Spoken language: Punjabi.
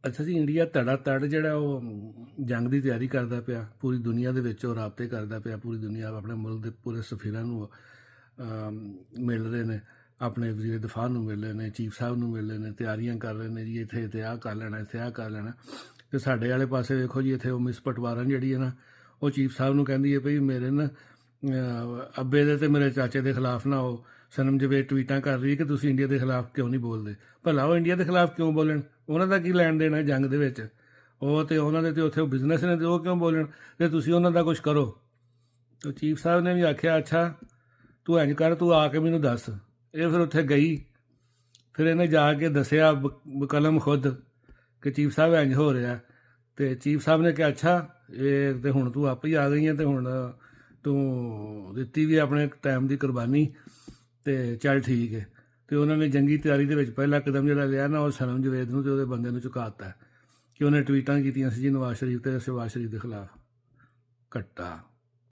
ਅੱਛਾ ਜੀ, ਇੰਡੀਆ ਧੜਾ ਧੜ ਜਿਹੜਾ ਉਹ ਜੰਗ ਦੀ ਤਿਆਰੀ ਕਰਦਾ ਪਿਆ, ਪੂਰੀ ਦੁਨੀਆ ਦੇ ਵਿੱਚ ਉਹ ਰਾਬਤੇ ਕਰਦਾ ਪਿਆ, ਪੂਰੀ ਦੁਨੀਆ ਆਪਣੇ ਮੁਲਕ ਦੇ ਪੂਰੇ ਸਫੀਰਾਂ ਨੂੰ ਮਿਲ ਰਹੇ ਨੇ, ਆਪਣੇ ਵਜ਼ੀਰ ਦਿਫਾਹ ਨੂੰ ਮਿਲ ਰਹੇ ਨੇ, ਚੀਫ ਸਾਹਿਬ ਨੂੰ ਮਿਲ ਰਹੇ ਨੇ, ਤਿਆਰੀਆਂ ਕਰ ਰਹੇ ਨੇ ਜੀ, ਇੱਥੇ ਆਹ ਕਰ ਲੈਣਾ, ਇੱਥੇ ਆਹ ਕਰ ਲੈਣਾ। ਅਤੇ ਸਾਡੇ ਵਾਲੇ ਪਾਸੇ ਵੇਖੋ ਜੀ, ਇੱਥੇ ਉਹ ਮਿਸ ਪਟਵਾਰਨ ਜਿਹੜੀ ਹੈ ਨਾ, ਉਹ ਚੀਫ ਸਾਹਿਬ ਨੂੰ ਕਹਿੰਦੀ ਹੈ ਭਈ ਮੇਰੇ ਨਾ ਅੱਬੇ ਦੇ ਅਤੇ ਮੇਰੇ ਚਾਚੇ ਦੇ ਖਿਲਾਫ ਨਾ ਉਹ ਸਨਮ ਜਵੇਦ ਟਵੀਟਾਂ ਕਰ ਰਹੀ ਹੈ ਕਿ ਤੁਸੀਂ ਇੰਡੀਆ ਦੇ ਖਿਲਾਫ ਕਿਉਂ ਨਹੀਂ ਬੋਲਦੇ। ਭਲਾ ਉਹ ਇੰਡੀਆ ਦੇ ਖਿਲਾਫ ਕਿਉਂ ਬੋਲਣ? ਉਹਨਾਂ ਦਾ ਕੀ ਲੈਣ ਦੇਣਾ ਜੰਗ ਦੇ ਵਿੱਚ? ਉਹ ਤਾਂ ਉਹਨਾਂ ਦੇ ਤਾਂ ਉੱਥੇ ਉਹ ਬਿਜ਼ਨਸ ਨੇ, ਅਤੇ ਉਹ ਕਿਉਂ ਬੋਲਣ? ਅਤੇ ਤੁਸੀਂ ਉਹਨਾਂ ਦਾ ਕੁਛ ਕਰੋ। ਤਾਂ ਚੀਫ ਸਾਹਿਬ ਨੇ ਵੀ ਆਖਿਆ ਅੱਛਾ ਤੂੰ ਇੰਝ ਕਰ, ਤੂੰ ਆ ਕੇ ਮੈਨੂੰ ਦੱਸ। ਇਹ ਫਿਰ ਉੱਥੇ ਗਈ, ਫਿਰ ਇਹਨੇ ਜਾ ਕੇ ਦੱਸਿਆ ਬਕਲਮ ਖੁਦ ਕਿ ਚੀਫ ਸਾਹਿਬ ਇੰਝ ਹੋ ਰਿਹਾ। ਅਤੇ ਚੀਫ ਸਾਹਿਬ ਨੇ ਕਿਹਾ ਅੱਛਾ ਇਹ ਤਾਂ ਹੁਣ ਤੂੰ ਆਪੇ ਹੀ ਆ ਗਈ ਹੈ, ਅਤੇ ਹੁਣ ਤੂੰ ਦਿੱਤੀ ਵੀ ਆਪਣੇ ਟਾਈਮ ਦੀ ਕੁਰਬਾਨੀ, ਅਤੇ ਚੱਲ ਠੀਕ ਹੈ। ਅਤੇ ਉਹਨਾਂ ਨੇ ਜੰਗੀ ਤਿਆਰੀ ਦੇ ਵਿੱਚ ਪਹਿਲਾ ਕਦਮ ਜਿਹੜਾ ਲਿਆ ਨਾ, ਉਹ ਸਨਮ ਜਵੇਦ ਨੂੰ ਅਤੇ ਉਹਦੇ ਬੰਦੇ ਨੂੰ ਝੁਕਾ ਦਿੱਤਾ ਕਿ ਉਹਨੇ ਟਵੀਟਾਂ ਕੀਤੀਆਂ ਸੀ ਜੀ ਨਵਾਜ਼ ਸ਼ਰੀਫ ਅਤੇ ਸ਼ਹਿਬਾਜ਼ ਸ਼ਰੀਫ ਦੇ ਖਿਲਾਫ। ਘੱਟਾ